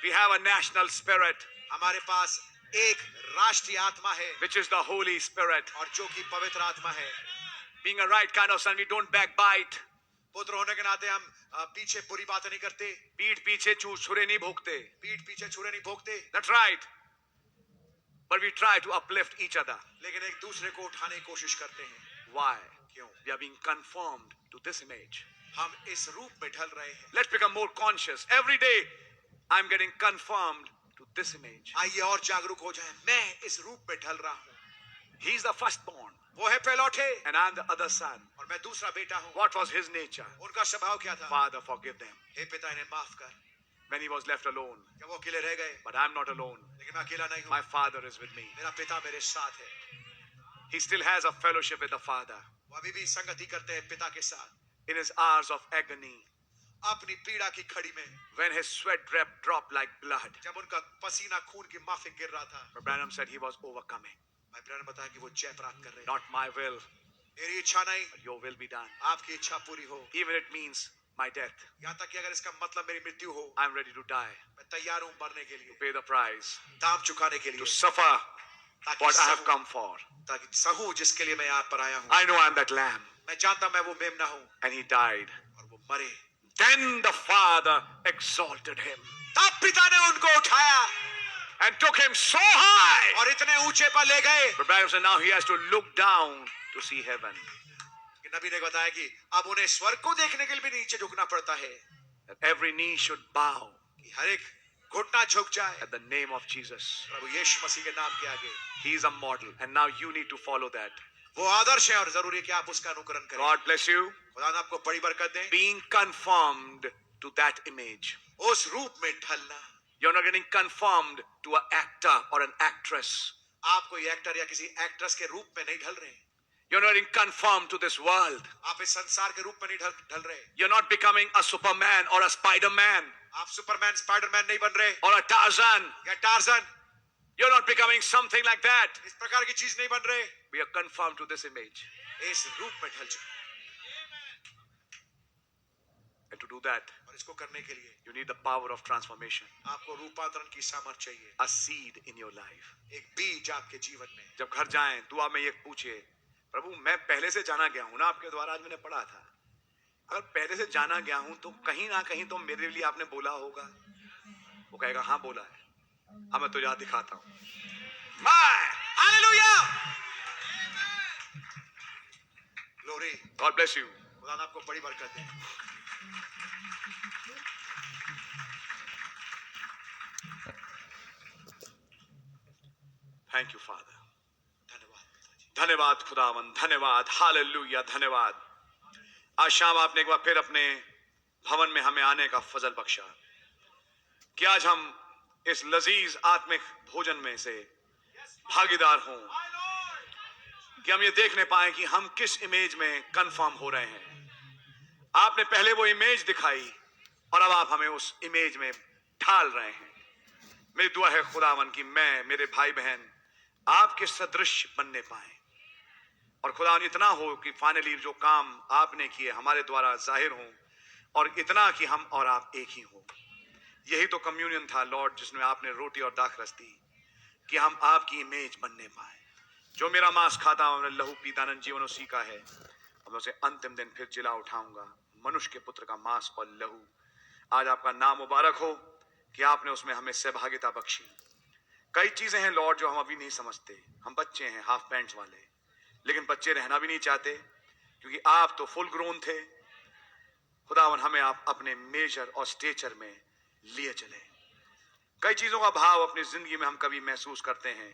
We have a national spirit, हमारे पास एक राष्ट्रीय आत्मा है, which is the Holy Spirit. और जो कि पवित्र आत्मा है। Being a right kind of son, we don't backbite. पुत्र होने के नाते हम पीछे बुरी बातें नहीं करते, पीठ पीछे छुरे नहीं भोंकते. पीठ पीछे छुरे नहीं भोंकते, That's right. But we try to uplift each other. लेकिन एक दूसरे को उठाने की कोशिश करते हैं। Why? क्यों? We are being conformed to this image. हम इस रूप में ढल रहे हैं। Let's become more conscious. Every day, I'm getting conformed to this image. आइए और जागरूक हो जाएं। मैं इस रूप में ढल रहा हूँ। He's the firstborn, वो है पहलौठे, and I'm the other son. और मैं दूसरा बेटा हूँ। What was his nature? उनका स्वभाव क्या था? Father, forgive them. हे पिता, इन्हें माफ कर। When he was left alone. जब वो अकेले रह गए, But I'm not alone. लेकिन मैं अकेला नहीं हूँ। My father is with me. मेरा पिता मेरे साथ है। He still has a fellowship with the father. वो अभी भी संगति करते हैं पिता के साथ। In his hours of agony, अपनी पीड़ा की खड़ी में, when his sweat dropped like blood. जब उनका पसीना खून की माफिक गिर रहा था, But Branham said he was overcoming. मैं ब्रैनम ने बताया कि वो जय प्राप्त कर रहे हैं। Not my will, मेरी इच्छा नहीं, but your will be done. आपकी इच्छा पूरी हो। Even it means my death. यहाँ तक कि अगर इसका मतलब मेरी मृत्यु हो, I'm ready to die. मैं तैयार हूँ मरने के लिए, Pay the price. दाम चुकाने के लिए, To suffer ताकि what I have सहूं, come for. ताकि सहूं जिसके लिए मैं यहाँ पर आया हूँ। I know I'm that lamb. मैं जानता मैं वो मेमना हूँ, And he died. और वो मरे। Then the father exalted him तब पिता ने उनको उठाया and took him so high. और इतने ऊंचे पर ले गए But Branham said now he has to look down to see heaven. कि नबी ने बताया कि अब उन्हें स्वर्ग को देखने के लिए भी नीचे झुकना पड़ता है, That every knee should bow कि हर एक घुटना झुक जाए at the name of Jesus. प्रभु यीशु मसीह के नाम के आगे। He is a model, and now you need to follow that. वो आदर्श है और जरूरी है कि आप उसका अनुकरण करें। God bless you. खुदा ने आपको बड़ी बरकत दें। Being conformed to that image. उस रूप में ढलना, You're not getting conformed to an actor or an actress. आप कोई एक्टर या किसी एक्ट्रेस के रूप में नहीं ढल रहे, You're not getting conformed to this world. आप इस संसार के रूप में नहीं ढल रहे, You're not becoming a Superman or a Spider-Man आप सुपरमैन स्पाइडरमैन नहीं बन रहे or a Tarzan. या torsion, You're not becoming something like that. इस प्रकार की चीज नहीं बन रहे। We are conformed to this image. इस रूप में ढल जाओ, And to do that, और इसको करने के लिए you need the power of transformation. आपको रूपांतरण की सामर्थ्य चाहिए। A seed in your life. एक बीज आपके जीवन में। जब घर जाएं दुआ में ये पूछे, प्रभु मैं पहले से जाना गया हूं ना आपके द्वारा, आज मैंने पढ़ा था, अगर पहले से जाना गया हूं तो कहीं ना कहीं तो मेरे लिए आपने बोला होगा। वो कहेगा हाँ बोला है, हाँ मैं तो याद दिखाता हूं। Hallelujah, glory. God bless you. खुदा ने आपको बड़ी बरकत दे। Thank you, Father. धन्यवाद पिताजी। धन्यवाद खुदावन, धन्यवाद, हालेलुया, धन्यवाद। आज शाम आपने एक बार फिर अपने भवन में हमें आने का फजल बख्शा कि आज हम इस लजीज आत्मिक भोजन में से भागीदार हों, कि हम ये देखने पाए कि हम किस इमेज में कंफर्म हो रहे हैं। आपने पहले वो इमेज दिखाई और अब आप हमें उस इमेज में ढाल रहे हैं। मेरी दुआ है खुदावन कि मैं, मेरे भाई बहन आपके सदृश बनने पाए, और खुदावन इतना हो कि फाइनली जो काम आपने किए हमारे द्वारा जाहिर हो, और इतना कि हम और आप एक ही हो। यही तो कम्युनियन था लॉर्ड, जिसमें आपने रोटी और दाखरस दी कि हम आपकी इमेज बनने पाए। जो मेरा मांस खाता हूं, मैंने लहू पीता, अनंत जीवन उसी का है, और मैं उसे अंतिम दिन फिर जिला उठाऊंगा। मनुष्य के पुत्र का मांस और लहू। आज आपका नाम मुबारक हो कि आपने उसमें हमें सहभागिता बख्शी। कई चीजें हैं लॉर्ड जो हम अभी नहीं समझते। हम बच्चे हैं हाफ पैंट्स वाले, लेकिन बच्चे रहना भी नहीं चाहते, क्योंकि आप तो फुल ग्रोन थे। खुदावन हमें आप अपने मेजर और स्टेचर में लिए चले। कई चीजों का भाव अपनी जिंदगी में हम कभी महसूस करते हैं।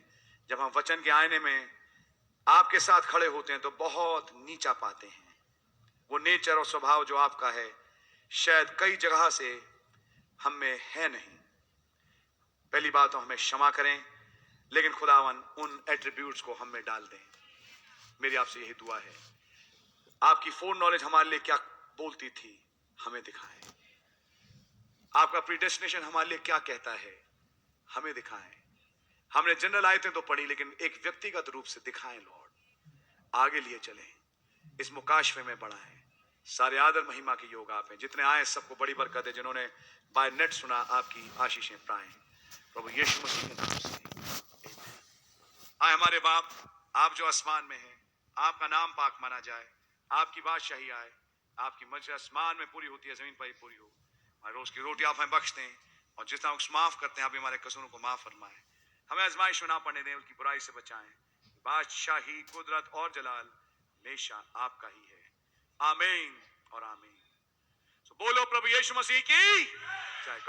जब हम वचन के आईने में आपके साथ खड़े होते हैं तो बहुत नीचा पाते हैं। वो नेचर और स्वभाव जो आपका है शायद कई जगह से हम में है नहीं। पहली बात तो हमें क्षमा करें, लेकिन खुदावन उन एट्रीब्यूट्स को हम में डाल दें। मेरी आपसे यही दुआ है। आपकी फोर नॉलेज हमारे लिए क्या बोलती थी हमें दिखाएं। आपका प्रीडेस्टिनेशन हमारे लिए क्या कहता है हमें दिखाएं। हमने जनरल आयतें तो पढ़ी, लेकिन एक व्यक्तिगत रूप से दिखाएं लॉर्ड। आगे लिए चलें, इस मुकाशफे में बढ़ाएं। सारे आदर महिमा के योग आप हैं। जितने आए सबको बड़ी बरकत है। जिन्होंने बाय नेट सुना आपकी आशीषें पाएं प्रभु यीशु मसीह के नाम से। आए हमारे बाप, आप जो आसमान में हैं, आपका नाम पाक माना जाए, आपकी बादशाही आए, आपकी मर्जी आसमान में पूरी होती है, जमीन पर ही पूरी हो। हमारे रोज की रोटी आप हमें बख्श दें, और जितना माफ करते हैं आप हमारे कसूरों को माफ फरमाएं। हमें आजमाइश में ना पड़ने दें, उनकी बुराई से बचाएं। बादशाही, कुदरत और जलाल हमेशा आपका ही है। आमीन और आमीन। बोलो प्रभु यीशु मसीह की जय।